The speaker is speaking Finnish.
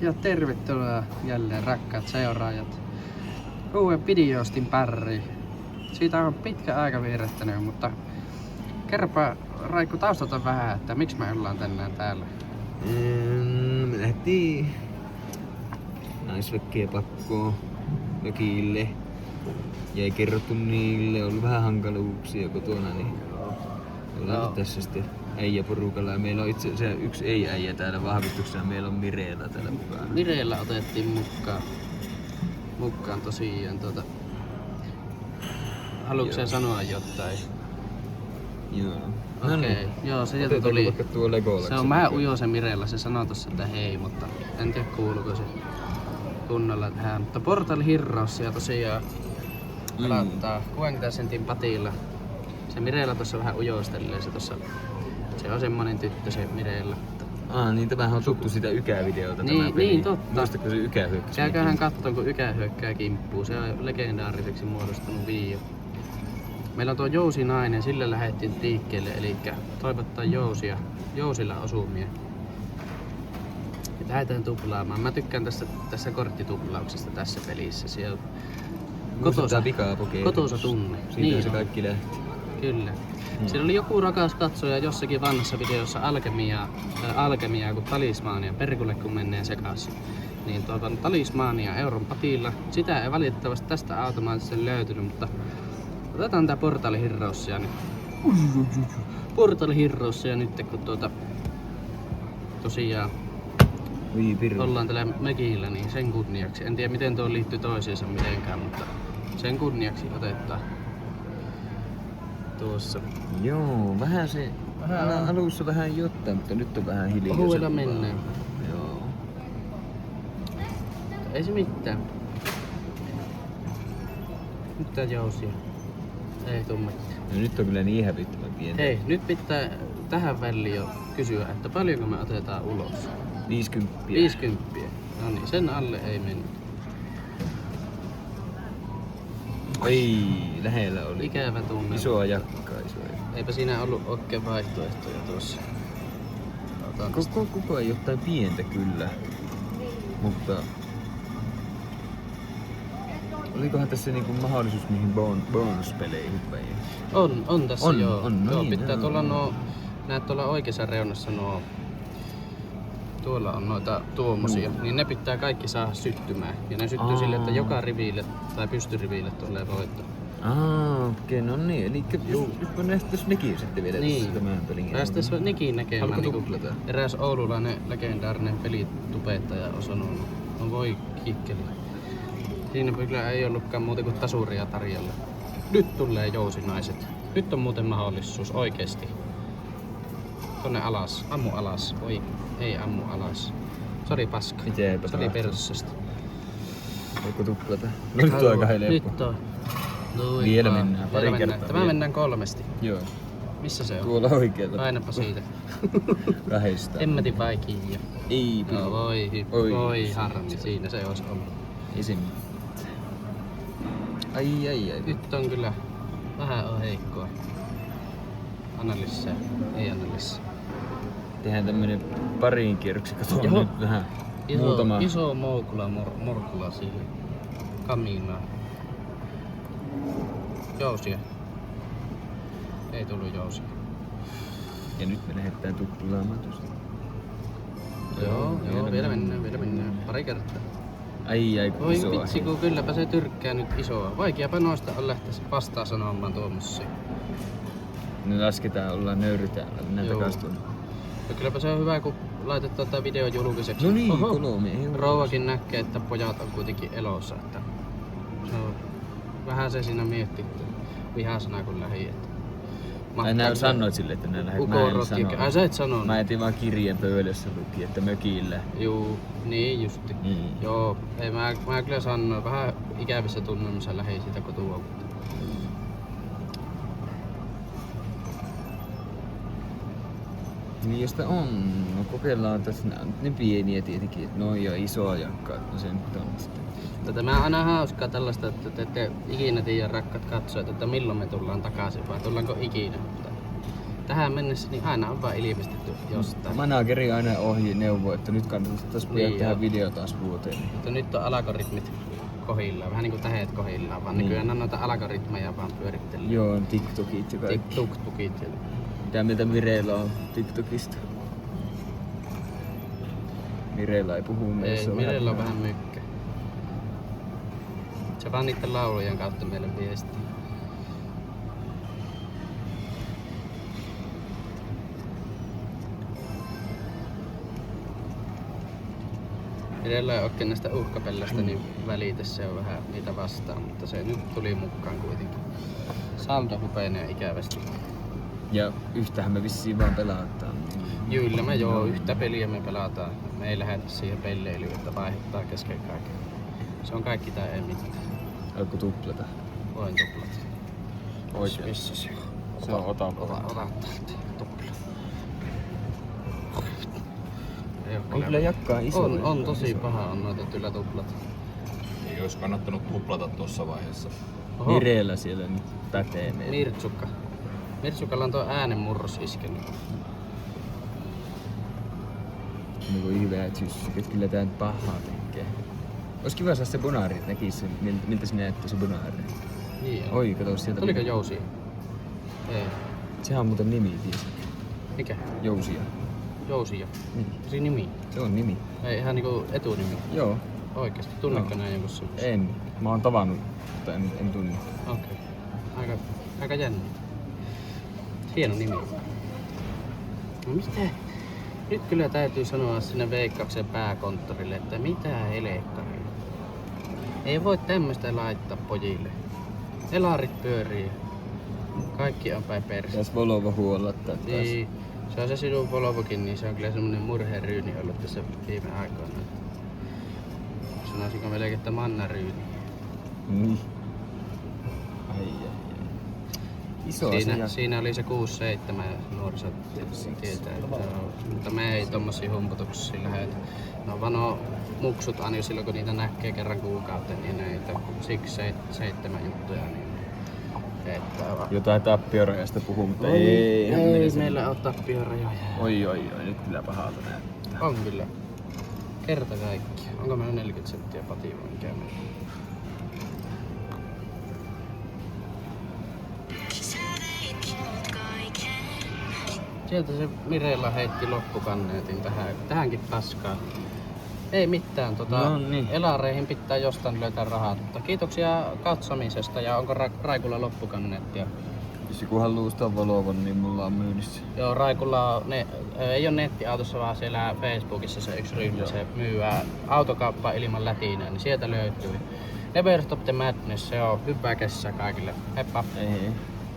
Ja tervetuloa jälleen rakkaat seuraajat uuden videostin pariin. Siitä on pitkä aika vierättänyt, mutta kerropa Raikku taustalta vähän, että miksi me ollaan tänään täällä. Me lähtiin naisväkkiä pakkoon mökille. Ja ei kerrottu niille, oli vähän hankaluuksia kotona, niin ollaan tässä sitten äijäporukalla. Ja meillä on itse asiassa yksi ei-äijä täällä vahvistuksena, meillä on Mireellä täällä mukaan. Mireellä otettiin mukaan tosiaan haluatko sä sanoa jotain? Joo. Okei, joo, se sieltä Otetaanko tuli. vaikka tuo Legolas? Se on vähän ujo se Mireellä, se sanoo tossa, että hei, mutta en tiedä kuuluuko se kunnolla tähän. Mutta Portal Heroesia tosiaan pelattaa 60 sentin patilla. Se Mireellä tossa vähän ujostelee, se on semmonen tyttö se Mireellä. Niin tämähän on tuttu sitä Ykä-videota Niin, tämä peli. niin, totta. Muistatko se Ykä hyökkäsi? Käyköhän kattoon, kun Ykä hyökkää kimppuu. Se on legendaariseksi muodostunut video. Meillä on tuo Jousinainen, sillä lähdettiin liikkeelle, eli toivottaa Jousilla osumia. Ja lähdetään tuplaamaan. Mä tykkään tässä korttituplauksesta tässä pelissä. Siellä kotoisa tunne. Siitä Niin se on. kaikki lähti. Kyllä. Siellä oli joku rakas katsoja jossakin vanhassa videossa Alkemiaa kuin Talismania, perkulle kun menee sekaisin. Niin Talismania euron patilla. Sitä ei valitettavasti tästä automaattisesti löytynyt, mutta otetaan tää Portal Heroesia nyt. Portal Heroesia nyt, kun tosiaan ollaan tällä mökillä, niin sen kunniaksi. En tiedä miten tuo liittyy toisiinsa mitenkään, mutta sen kunniaksi otetaan tuossa. Joo, vähän se alussa vähän jotain, mutta nyt on vähän hiljaisempaa. Ohuella mennään. Joo. Ei se mitään. Nyt tää Jousia. Ei tuu mitään. No nyt on kyllä niin hävittävän pientä. Hei, nyt pitää tähän väliin jo kysyä, että paljonko me otetaan ulos? 50. 50. No niin, sen alle ei mennyt. Ei, lähellä oli. Ikävä tunne. Isoa jakkaa, Eipä siinä ollut oikein vaihtoehtoja tuossa. Koko ajan jotain pientä kyllä. Mutta olikohan tässä niinku mahdollisuus niihin bonuspeleihin vai? On tässä joo. No joo, niin, pitää tuolla näet tuolla oikeassa reunassa tuolla on noita tuommoisia, niin ne pitää kaikki saada syttymään. Ja ne syttyy sille, että joka riville tai pystyriville tulee voitto. Okei, no niin. Eli nyt me nähtäis nekin sitten vielä Niin. tämän pelin. Päästäis nekin näkemään. Haluatko Niinku tuplata? eräs oululainen legendaarinen pelitubettaja on sanonut. No voi kikkeli. Siinä kyllä ei ollutkaan muuta kuin tasuria tarjolla. Nyt tulee Jousinaiset. Nyt on muuten mahdollisuus oikeesti. Tonne alas. Ammu alas. Oi, ei ammu alas. Sori paska. Mitenpä Sori taas? perssestä. Voiko tuplata? No nyt on aika helppo. Nyt on. Noin Vielä vaan. mennään, pari Vielä kertaa Tämä vielä. mennään 3. Joo. Missä se on? Tuolla oikealla. Painapa siitä. Kahdesta. Emmetin vaikia. Ei No, piru. voi Oi. harmi, siinä se olisi ollut. Esim. Ai. Nyt on kyllä vähän on heikkoa. Anna lisää, ei anna lisää. Tehdään tämmönen pariin kierroksi. Kato Joo. nyt vähän. Muutama. Iso morkula siihen kamiinaan. Jousia. Ei tullut jousia. Ja nyt me lähdetään tuplaamaan tuosta. Joo, vielä mennään. Pari kertaa. Ai Voi isoa. vitsi, kun kylläpä se tyrkkää nyt isoa. Vaikeapa noista on lähteä vastaan sanomaan tuommoisia. Ne lasketaan, ollaan nöyrytään. Mennään Joo. takas tuonne. Ja kylläpä se on hyvä, kun laitetaan tätä video julkiseksi. No niin, Oho. 3 euroa. Rouvakin näkee, että pojat on kuitenkin elossa. Että se on vähän se siinä mietti, vihasana kun lähi. Ai nää sanoit sille, että nää lähdet. Mä en sano. Ai sä et sanonut? Mä etin vaan kirjeen pöydässä luki, että mökillä. Juu, niin justi. Joo, ei mä kyllä sanoin. Vähän ikävissä tunnelmissa lähi siitä kotua. Niin josta on, no kokeillaan tässä, nää on ne pieniä tietenkin, että noin ja isoa jakkaa, no se nyt on sitten. Tämä on aina hauskaa tällaista, että te ette ikinä tiedä rakkaat katsojat, että milloin me tullaan takaisin vai tullaanko ikinä. tähän mennessä niin aina on vaan ilmestetty jostain. Manageri aina neuvoo, että nyt kannattaisi Niin, tehdä joo. video taas vuoteen. Mutta nyt on algoritmit kohillaan, vähän niinku tähet kohillaan, vaan nykyään on noita algoritmeja vaan pyörittelee. Joo, on TikTokit ja kaikki. TikTokit ja Mitä mieltä Mireillä on TikTokista? Mireillä ei puhu meille. ei, Mirella on vähän mykkä. Se vaan niitten laulujen kautta meille viestii. Mirella ei oikein näistä uhkapelleistä niin välitä, se on vähän niitä vastaan, mutta se nyt tuli mukaan kuitenkin. Saldo hupenee ikävästi. Ja yhtähän me vissiin vaan pelataan. Kyllä me joo, yhtä peliä me pelataan. Me ei lähdetä siihen pelleilyyn, että vaihtaa kesken kaiken. Se on kaikki tai ei mitään. Alko tuplata? Voin tuplata. Oikein. Missä se on? Se on ota Ota täältä. Tupla. Ei oo On kyllä jakkaa iso. on tosi paha on noita kyllä tuplat. Ei olisi kannattanut tuplata tuossa vaiheessa. Oho, Mireellä siellä nyt pätee meille. Mirtsukka. Mirtsukalla on tuo äänenmurros iskenyt. Niin kuin hyvät syssyket, kyllä tää nyt pahaa tekee. Ois kiva saada se bonaari, että näkis sen, miltä se näyttää se bonaari. Niin on. Oi, kato sieltä. Tuliko jousia? Ei. Sehän on muuten nimi, tiesi. Mikä? Jousia. Jousia. Niin. Se nimi. Se on nimi. Ei ihan niinku etunimi. Joo. Oikeesti. Tunnetko Joo. näin jonkun semmosen? En. Mä oon tavannut, mutta en tunne. Okei. Aika jännä. Hieno nimi. No mitä? Nyt kyllä täytyy sanoa sinne Veikkauksen pääkonttorille, että mitä helekkaria. Ei voi tämmöstä laittaa pojille. Elarit pyörii. Kaikki on päin perse. Pitäis Volvo huollattaa taas. Niin, se on se sinun Volvokin, niin se on kyllä semmonen murheryyni ollut tässä viime aikoina. Sanoisinko melkein, että mannaryyni. Niin. Ai. Iso asia. Siinä oli se 6-7 nuoriso tietää. Mutta me ei tommosia humputuksia lähdetä. No vano muksut aina jo silloin kun niitä näkee kerran kuukauteen, niin näitä 6-7 juttuja. Niin että Jotain tappiorajasta puhuu, mutta ei meillä ole tappiorajoja. Oi, nyt kyllä pahalta näyttää. On kyllä. Kerta kaikki. Onko meillä 40 senttiä patia vai mikä meillä? Sieltä se Mirella heitti loppukanneetin tähänkin paskaan. Ei mitään, No niin. elareihin pitää jostain löytää rahaa. Mutta kiitoksia katsomisesta ja onko Raikulla loppukanneettia? Jos joku haluaa ostaa Volvon, niin mulla on myynnissä. Joo, Raikulla on ei ole nettiautossa, vaan siellä Facebookissa se yksi ryhmä, se myy autokauppaa ilman lätinää, niin sieltä löytyy. Never Stop the Madness, se on hyvää kesää kaikille. Heippa! Ei.